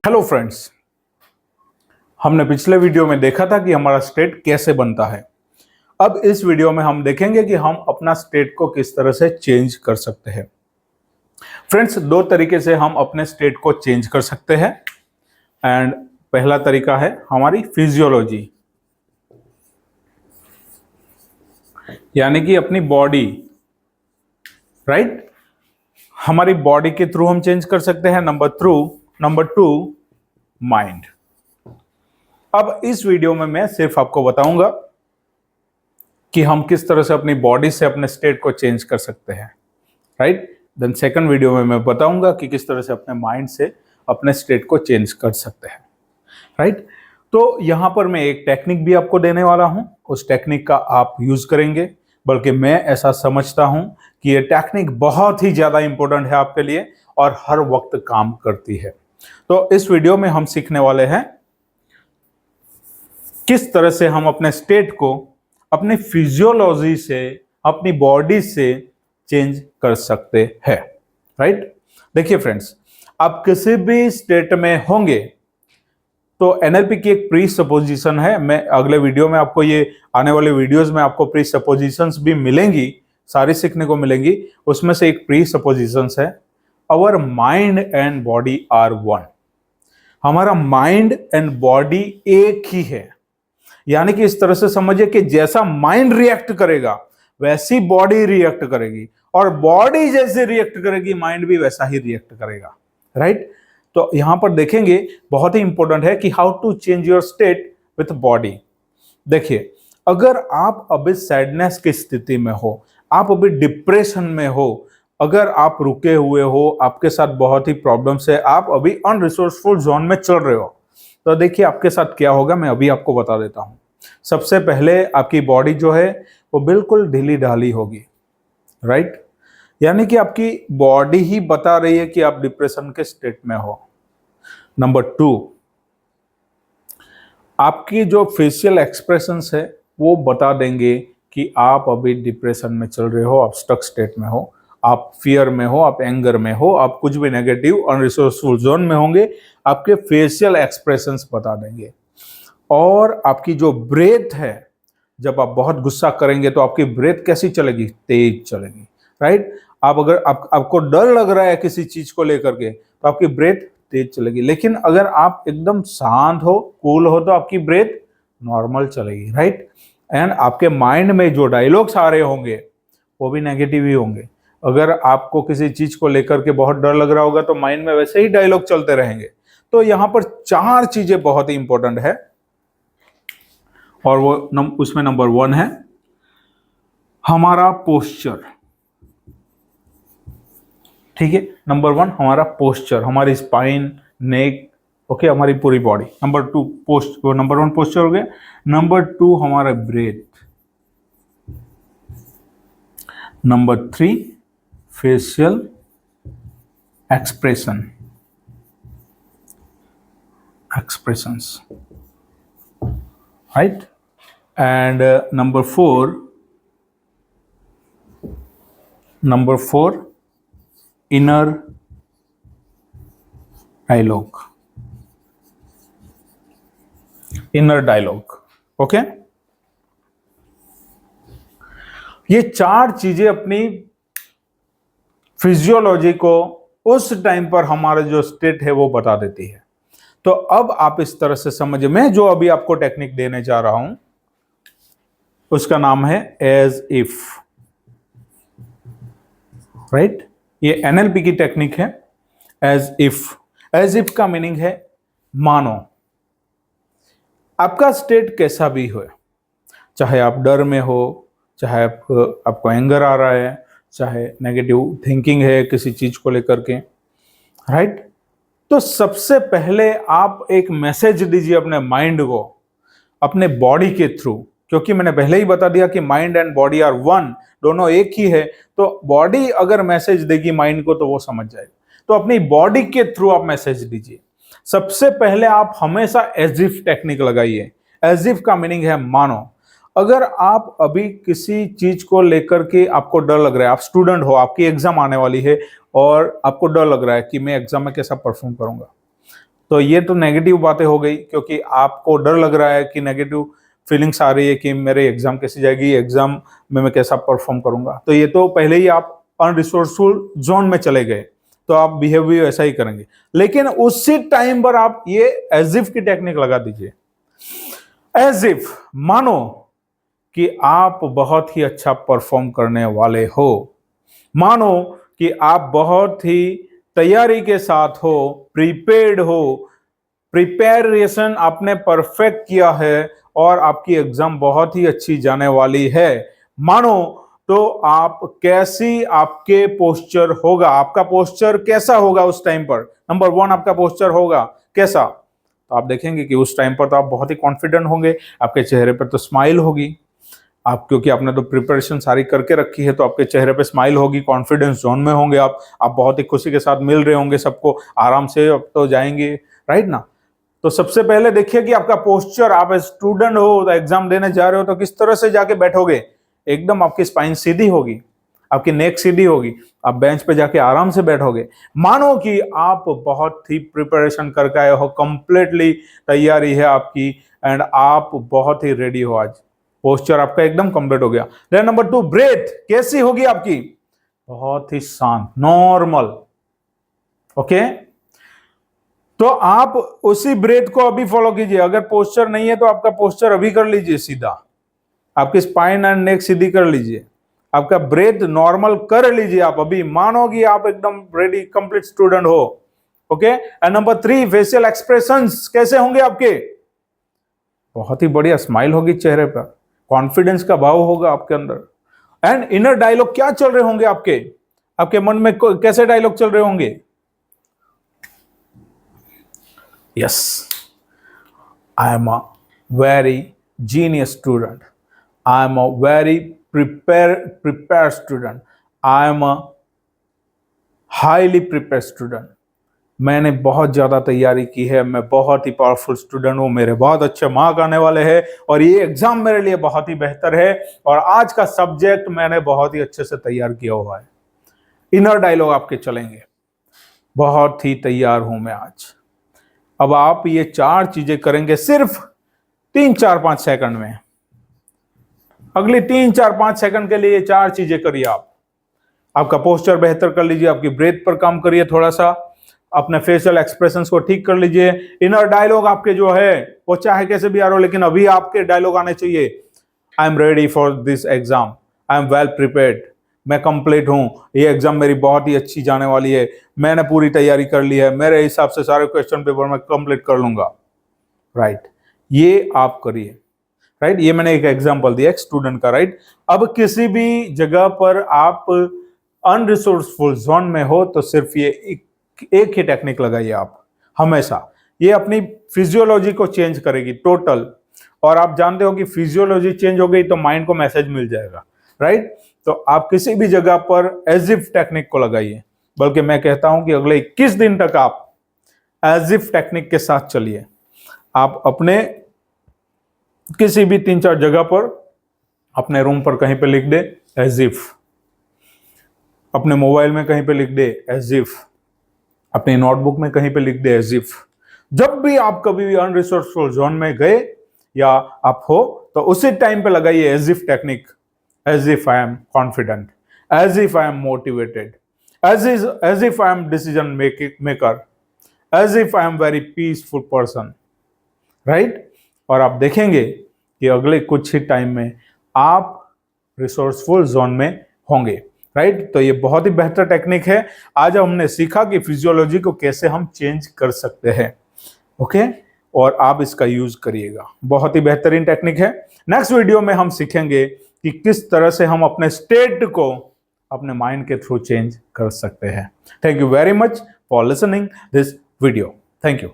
Hello friends, हमने पिछले video में देखा था कि हमारा स्टेट कैसे बनता है। अब इस वीडियो में हम देखेंगे कि हम अपना स्टेट को किस तरह से चेंज कर सकते हैं। फ्रेंड्स, दो तरीके से हम अपने स्टेट को चेंज कर सकते हैं। एंड पहला तरीका है हमारी फिजियोलॉजी, यानी कि अपनी बॉडी, राइट। हमारी बॉडी के थ्रू हम चेंज कर सकते हैं। Number two mind. अब इस वीडियो में मैं सिर्फ आपको बताऊंगा कि हम किस तरह से अपनी बॉडी से अपने स्टेट को चेंज कर सकते हैं, राइट। देन सेकंड वीडियो में मैं बताऊंगा कि किस तरह से अपने माइंड से अपने स्टेट को चेंज कर सकते हैं, राइट। तो यहां पर मैं एक टेक्निक भी आपको देने वाला हूं, उस टेक्निक का आप यूज करेंगे। बल्कि मैं ऐसा समझता हूं कि ये टेक्निक बहुत ही ज्यादा इंपॉर्टेंट है आपके लिए और हर वक्त काम करती है। तो इस वीडियो में हम सीखने वाले हैं किस तरह से हम अपने स्टेट को अपनी फिजियोलॉजी से, अपनी बॉडी से चेंज कर सकते हैं, राइट। देखिए फ्रेंड्स, आप किसी भी स्टेट में होंगे तो एनएलपी की एक प्री सपोजिशन है। मैं अगले वीडियो में आपको, ये आने वाले वीडियोस में आपको प्री सपोजिशंस भी मिलेंगी, सारी सीखने को मिलेंगी। उसमें से एक प्री सपोजिशंस है, our mind and body are one. हमारा माइंड एंड बॉडी एक ही है। यानी कि इस तरह से समझिए कि जैसा माइंड रिएक्ट करेगा वैसी बॉडी रिएक्ट करेगी, और बॉडी जैसे रिएक्ट करेगी माइंड भी वैसा ही रिएक्ट करेगा, राइट। तो यहां पर देखेंगे, बहुत ही इंपॉर्टेंट है कि how to change your state with body. देखिए, अगर आप अभी सैडनेस की स्थिति में हो, आप अभी डिप्रेशन में हो, अगर आप रुके हुए हो, आपके साथ बहुत ही प्रॉब्लम्स है, आप अभी अनरिसोर्सफुल जोन में चल रहे हो, तो देखिए आपके साथ क्या होगा, मैं अभी आपको बता देता हूं। सबसे पहले आपकी बॉडी जो है वो बिल्कुल ढीली ढाली होगी, राइट। यानी कि आपकी बॉडी ही बता रही है कि आप डिप्रेशन के स्टेट में हो। नंबर टू, आपकी जो फेशियल एक्सप्रेशंस है वो बता देंगे कि आप अभी डिप्रेशन में चल रहे हो, आप स्टक स्टेट में हो, आप फियर में हो, आप एंगर में हो, आप कुछ भी नेगेटिव अनरिसोर्सफुल जोन में होंगे। आपके फेशियल एक्सप्रेशंस बता देंगे। और आपकी जो ब्रेथ है, जब आप बहुत गुस्सा करेंगे तो आपकी ब्रेथ कैसी चलेगी? तेज चलेगी, राइट। आप अगर आपको डर लग रहा है किसी चीज को लेकर के तो आपकी ब्रेथ तेज चलेगी। लेकिन अगर आप एकदम शांत हो, कूल हो, तो आपकी ब्रेथ नॉर्मल चलेगी, राइट। एंड आपके माइंड में जो डायलॉग्स आ रहे होंगे वो भी नेगेटिव ही होंगे। अगर आपको किसी चीज को लेकर के बहुत डर लग रहा होगा तो माइंड में वैसे ही डायलॉग चलते रहेंगे। तो यहां पर चार चीजें बहुत ही इंपॉर्टेंट है, और वो उसमें नंबर वन है हमारा पोस्चर। ठीक है, नंबर वन हमारा पोस्चर, हमारी स्पाइन, नेक, ओके, हमारी पूरी body. Number two number one posture हो गया। नंबर टू हमारा breath. Number three facial expressions, right. And number four inner dialogue, okay. ये चार चीजें अपनी फिजियोलॉजी को उस टाइम पर हमारा जो स्टेट है वो बता देती है। तो अब आप इस तरह से समझिए, मैं जो अभी आपको टेक्निक देने जा रहा हूं उसका नाम है एज इफ, राइट। ये एनएलपी की टेक्निक है, एज इफ का मीनिंग है मानो। आपका स्टेट कैसा भी हो, चाहे आप डर में हो, चाहे आपको एंगर आ रहा है, चाहे नेगेटिव थिंकिंग है किसी चीज को लेकर के, राइट। तो सबसे पहले आप एक मैसेज दीजिए अपने माइंड को, अपने बॉडी के थ्रू, क्योंकि मैंने पहले ही बता दिया कि mind and body are one, दोनों एक ही है। तो बॉडी अगर मैसेज देगी माइंड को तो वो समझ जाएगी। तो अपनी बॉडी के थ्रू आप मैसेज दीजिए। सबसे पहले आप हमेशा एज इफ टेक्निक लगाइए। एज इफ का मीनिंग है मानो। अगर आप अभी किसी चीज को लेकर के आपको डर लग रहा है, आप स्टूडेंट हो, आपकी एग्जाम आने वाली है और आपको डर लग रहा है कि मैं एग्जाम में कैसा परफॉर्म करूंगा, तो ये तो नेगेटिव बातें हो गई, क्योंकि आपको डर लग रहा है कि नेगेटिव फीलिंग्स आ रही है कि मेरे एग्जाम कैसी जाएगी, एग्जाम में मैं कैसा परफॉर्म करूंगा। तो ये तो पहले ही आप अनरिसोर्सफुल जोन में चले गए, तो आप बिहेव भी ऐसा ही करेंगे। लेकिन उसी टाइम पर आप ये एज इफ की टेक्निक लगा दीजिए। एज इफ, मानो कि आप बहुत ही अच्छा परफॉर्म करने वाले हो, मानो कि आप बहुत ही तैयारी के साथ हो, प्रीपेड हो, प्रिपेरेशन आपने परफेक्ट किया है और आपकी एग्जाम बहुत ही अच्छी जाने वाली है। मानो तो आप कैसी आपके पोस्चर होगा, आपका पोस्चर कैसा होगा उस टाइम पर। नंबर 1 आपका पोस्चर होगा कैसा, तो आप देखेंगे कि उस टाइम पर तो आप बहुत ही कॉन्फिडेंट होंगे, आपके चेहरे पर तो स्माइल होगी, आप क्योंकि आपने तो प्रिपरेशन सारी करके रखी है, तो आपके चेहरे पे स्माइल होगी, कॉन्फिडेंस जोन में होंगे आप बहुत ही खुशी के साथ मिल रहे होंगे सबको, आराम से अब तो जाएंगे, राइट ना। तो सबसे पहले देखिए कि आपका पोस्चर, आप स्टूडेंट हो, एग्जाम देने जा रहे हो, तो किस तरह से जाके बैठोगे। एकदम आपकी स्पाइन सीधी होगी, आपकी नेक सीधी होगी, आप बेंच पे जाके आराम से बैठोगे। मानो कि आप बहुत ही प्रिपरेशन करके आए हो, कंप्लीटली तैयारी है आपकी, एंड आप बहुत ही रेडी हो। आज पोस्चर आपका एकदम कंप्लीट हो गया। देन नंबर 2, ब्रेथ कैसी होगी आपकी, बहुत ही शांत, नॉर्मल। ओके, तो आप उसी ब्रेथ को अभी फॉलो कीजिए। अगर पोस्चर नहीं है तो आपका पोस्चर अभी कर लीजिए सीधा, आपकी स्पाइन एंड नेक सीधी कर लीजिए, आपका ब्रेथ नॉर्मल कर लीजिए। आप अभी मानो कि आप एकदम रेडी, कंप्लीट स्टूडेंट हो। Okay, and number 3, facial expressions कैसे होंगे आपके, बहुत ही बढ़िया, स्माइल होगी चेहरे पर, कॉन्फिडेंस का भाव होगा आपके अंदर। एंड इनर डायलॉग क्या चल रहे होंगे आपके मन में, कैसे डायलॉग चल रहे होंगे। Yes, I am a very genius student, I am a very prepare student, I am a highly prepare student, मैंने बहुत ज्यादा तैयारी की है, मैं बहुत ही पावरफुल स्टूडेंट हूं, मेरे बहुत अच्छे मार्क आने वाले हैं और ये एग्जाम मेरे लिए बहुत ही बेहतर है और आज का सब्जेक्ट मैंने बहुत ही अच्छे से तैयार किया हुआ है। इनर डायलॉग आपके चलेंगे, बहुत ही तैयार हूं मैं आज। अब आप ये 4 चीजें करेंगे सिर्फ 3-4-5 सेकंड में। अगली 3-4-5 सेकंड के लिए ये 4 चीजें करिए आप। आपका पोस्चर बेहतर कर लीजिए, आपकी ब्रेथ पर काम करिए थोड़ा सा, अपने फेशियल एक्सप्रेशंस को ठीक कर लीजिए। इनर डायलॉग आपके जो है वो चाहे कैसे भी आ रहा हो, लेकिन अभी आपके डायलॉग आने चाहिए। I am ready for this exam, I am well prepared, मैं कंप्लीट हूं, ये एग्जाम मेरी बहुत ही अच्छी जाने वाली है, मैंने पूरी तैयारी कर ली है, मेरे हिसाब से सारे क्वेश्चन पेपर मैं कंप्लीट कर लूंगा। राइट, ये आप करिए। राइट, ये मैंने एक एग्जांपल दिया एक स्टूडेंट का। राइट, अब किसी भी जगह पर आप अनरिसोर्सफुल जोन में हो तो सिर्फ ये एक ही टेक्निक लगाइए आप हमेशा। ये अपनी फिजियोलॉजी को चेंज करेगी टोटल, और आप जानते हो कि फिजियोलॉजी चेंज हो गई तो माइंड को मैसेज मिल जाएगा। राइट, तो आप किसी भी जगह पर एज इफ टेक्निक को लगाइए, बल्कि मैं कहता हूं कि अगले 21 दिन तक आप एज इफ टेक्निक के साथ चलिए। आप अपने किसी भी 3-4 जगह पर, अपने रूम पर कहीं पे लिख दे एज इफ, अपने मोबाइल में कहीं पे लिख दे एज इफ, अपने नोटबुक में कहीं पे लिख दे एज इफ। जब भी आप कभी भी अनरिसोर्सफुल जोन में गए या आप हो तो उसी टाइम पे लगाइए as if technique. As if I am confident, as if I am motivated, as if I am decision maker, as if I am very peaceful person. Right, और आप देखेंगे कि अगले कुछ ही टाइम में आप रिसोर्सफुल जोन में होंगे। राइट, तो ये बहुत ही बेहतर टेक्निक है। आज हमने सीखा कि फिजियोलॉजी को कैसे हम चेंज कर सकते हैं। ओके, और आप इसका यूज करिएगा, बहुत ही बेहतरीन टेक्निक है। नेक्स्ट वीडियो में हम सीखेंगे कि किस तरह से हम अपने स्टेट को अपने माइंड के थ्रू चेंज कर सकते हैं। Thank you very much for listening this video. Thank you.